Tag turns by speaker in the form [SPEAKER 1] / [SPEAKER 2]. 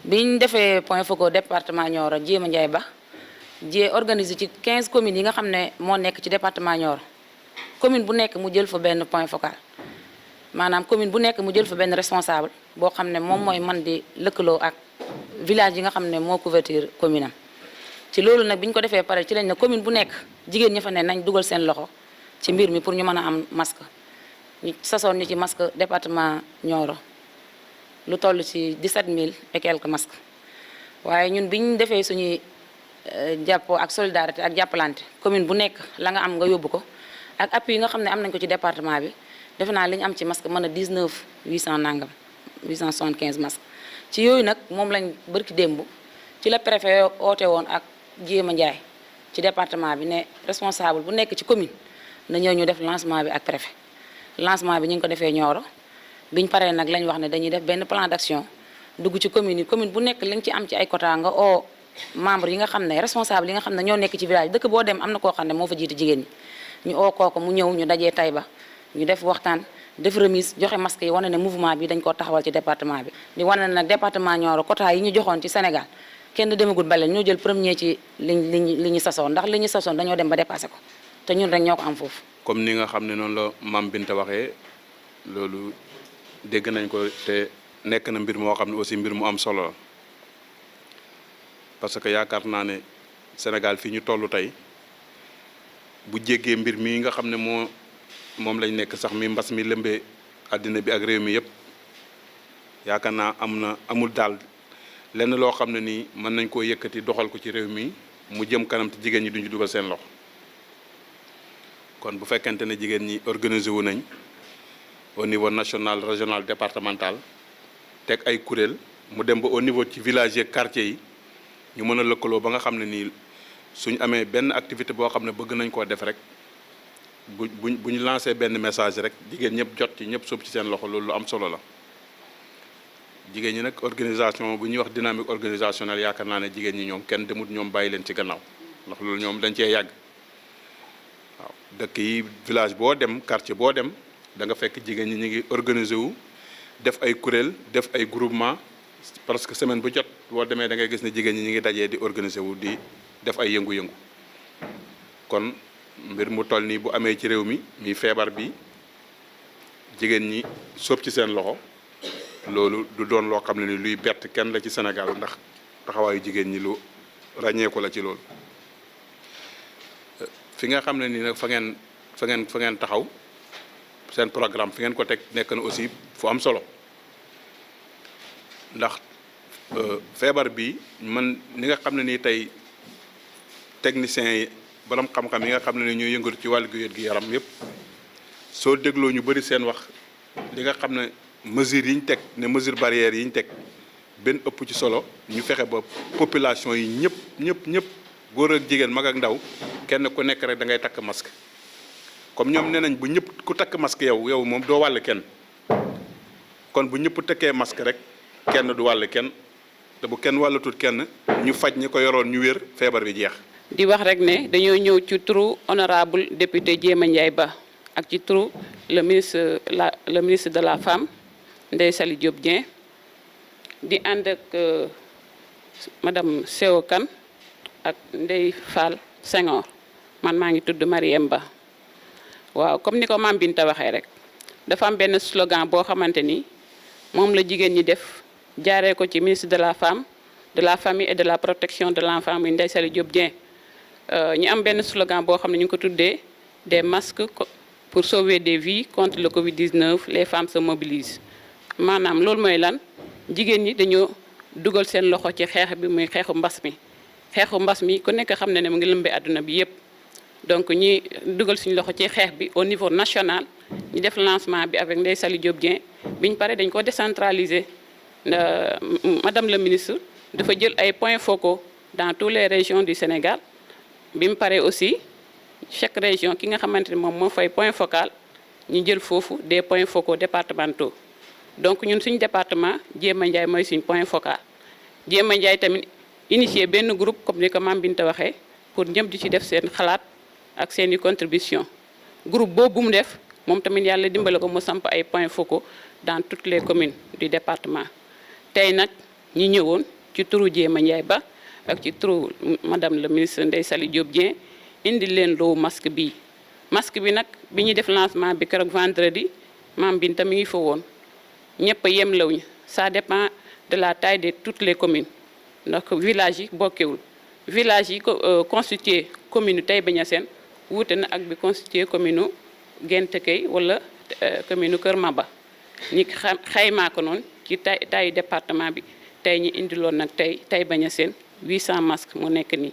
[SPEAKER 1] biñ defee point focal département Nioro Jéema Ndiaye Ba organisé ci 15 communes yi nga xam ne moo nekk ci département Nioro commune bu nekk mu jël fa benn point focal maanaam commune bu nekk mu jël fa benn responsable boo xam ne moom mooy man di lëkkaloo ak village yi nga xam ne moo couverture commune am ci loolu nag bi ñu ko defee pare ci lañ ne commune bu nekk jigéen ñi fa ne nañ dugal seen loxo ci mbir mi pour ñu mën a am masque ñu sasoon ñu ci masque département Nioro lu toll ci 17000 et quelques masques waaye ñun bi ñu defee suñuy jàppoo ak solidarité ak jàppalante commune bu nekk la nga am nga yóbbu ko ak appui yi nga xam ne am nañ ko ci département bi defe naa li ñu am ci masque mën a 19 800 nangam 875 masques ci yooyu nag moom lañ bërki démb ci la préfet oote woon ak Jéema Ndiaye ci département bi ne responsable bu nekk ci commune na ñëw ñu def lancement bi ak préfet lancement bi ñu ngi ko defee Nioro biñ paree nag lañ wax ne dañuy def benn plan d'action dugg ci commune yi commune bu nekk lañ ci am ci ay quota nga oo membre yi nga xam ne responsable yi nga xam ne ñoo nekk ci village dëkk boo dem am na koo xam ne moo fa jiite jigéen ñi ñu oo kooku mu ñëw ñu dajee Taïba ñu def waxtaan def remise joxe masque yi wane ne mouvement bi dañ koo taxawal ci département bi di wane ne nag département Nioro quota yi ñu joxoon ci Sénégal kenn demagul bale ñoo jël premier ci li ñu sasoon ndax li ñu sasoon dañoo dem ba dépassé ko te ñun rek ñoo ko am foofu.
[SPEAKER 2] comme ni nga xam ne noonu la Mame Binta waxee loolu dégg nañ ko te nekk na mbir moo xam ne aussi mbir mu am solo la parce que yaakaar naa ne Sénégal fii ñu toll tey bu jéggee mbir mi nga xam ne moom lañ nekk sax mi mbas mi lëmbee àddina bi ak réew mi yëpp yaakaar naa amul daal lenn loo xam ne nii mën nañ koo yëkkati doxal ko ci réew mi mu jëm kanam te jigéen ñi duñu dugal seen loxo kon bu fekkente ne jigéen ñi organisé wu nañ au niveau national régional départemental teg ay kuréel mu dem ba au niveau ci village yeeg quartier yi ñu mën a lëkkaloo ba nga xam ne nii suñ amee benn activité boo xam ne bëgg nañ koo def rek bu ñu lancé benn message rek jigéen ñëpp jot ci ñëpp sóob ci seen loxo loolu lu am solo la jigéen ñi nag organisation bu ñuy wax dynamique organisationnelle yaakaar naa ne jigéen ñi ñoom kenn demut ñoom bàyyi leen ci gannaaw ndax loolu ñoom dañ cee yàgg waaw dëkk yi village boo dem quartier boo dem da nga fekk jigéen ñi ñu ngi organisé wu def ay kuréel def ay groupement parce que semaine bu jot boo demee da ngay gis ne jigéen ñi ñu ngi dajee di organisé wu di def ay yëngu-yëngu kon mbir mu toll nii bu amee ci réew mi mi feebar bi jigéen ñi sóob ci seen loxo loolu du doon loo xam ne ni luy bett kenn la ci Sénégal ndax taxawaayu jigéen ñi lu ràññeeku la ci loolu fi nga xam ne nii nag fa ngeen taxaw seen programme fi ngeen ko teg nekk na aussi fu am solo ndax feebar bi man ni nga xam ne nii tey techniciens yi borom xam-xam yi nga xam ne ni ñooy yëngatu ci wàllu gi yaram yëpp soo dégloo ñu bëri seen wax li nga xam ne mesures yi ñu teg ne mesure barrière yi ñu teg benn ëpp ci solo ñu fexe ba population yi ñëpp góor ak jigéen mag ak ndaw kenn ku nekk rek da ngay takk masque comme ñoom nee nañ bu ñëpp ku takk masque yow moom doo wàll kenn kon bu ñëpp tëkkee masque rek kenn du wàll kenn te bu kenn wàllatul kenn ñu faj ñi ko yoroon ñu wér feebar bi jeex.
[SPEAKER 3] di wax rek ne dañoo ñëw ci turu honorable député Jéema Ndiaye Ba ak ci turu le ministre de la femme Ndeye Saly Diop Dieng di ànd ak madame Seo Kane ak Ndeye Fall Senghor man maa ngi tudd Mariem Ba waaw comme ni ko Mame Binta waxee rek dafa am benn slogan boo xamante ni moom la jigéen ñi def jaaree ko ci ministre de la femme de la famille et de la protection de l'enfant muy Ndeye Saly Diop Dieng ñu am benn slogan boo xam ne ñu ngi ko tuddee des masques pour sauver des vies contre le Covid-19 les femmes se mobilisent maanaam loolu mooy lan jigéen ñi dañoo dugal seen loxo ci xeex bi muy xeexu mbas mi ku nekk xam ne ne mu ngi lëmbee àdduna bi yépp donc ñi dugal suñu loxo ci xeex bi au niveau national ñu def lancement bi avec Ndeye Saly Diop Dieng biñ pare dañ ko décentraliser madame le ministre dafa jël ay points focaux dans toutes les régions du Sénégal bi mu paree aussi chaque région ki nga xamante ne moom moo fay point focal ñu jël foofu des points focaux départementaux donc ñun suñu département Jéema Ndiaye mooy suñu point focal Jéema Ndiaye tamit initié benn groupe comme ni ko Mame Binta waxee pour ñëpp di ci def seen xalaat ak seen i contribution groupe boobu mu def moom tamit yàlla dimbale ko mu samp ay points focaux dans toutes les communes du département tey nag ñi ñëwoon ci turu Jéema Ndiaye Ba ak ci turu madame le ministre Ndeye Saly Diop Dieng indi leen loo masque bi nag bi ñuy def lancement bi keroog vendredi maam Binta mi ngi fa woon ñëpp a yem lawuñu ça dépend de la taille de toutes les communes ndax village yi bokkewul village yi constitué commune Taïba Niassène wuute na ak bi constitué commune Gént Kay wala commune Kër Maba ñi xaymaa ko noonu ci taille département bi tey ñi indiloon nag tey Taïba Niassène 800 masques mu nekk nii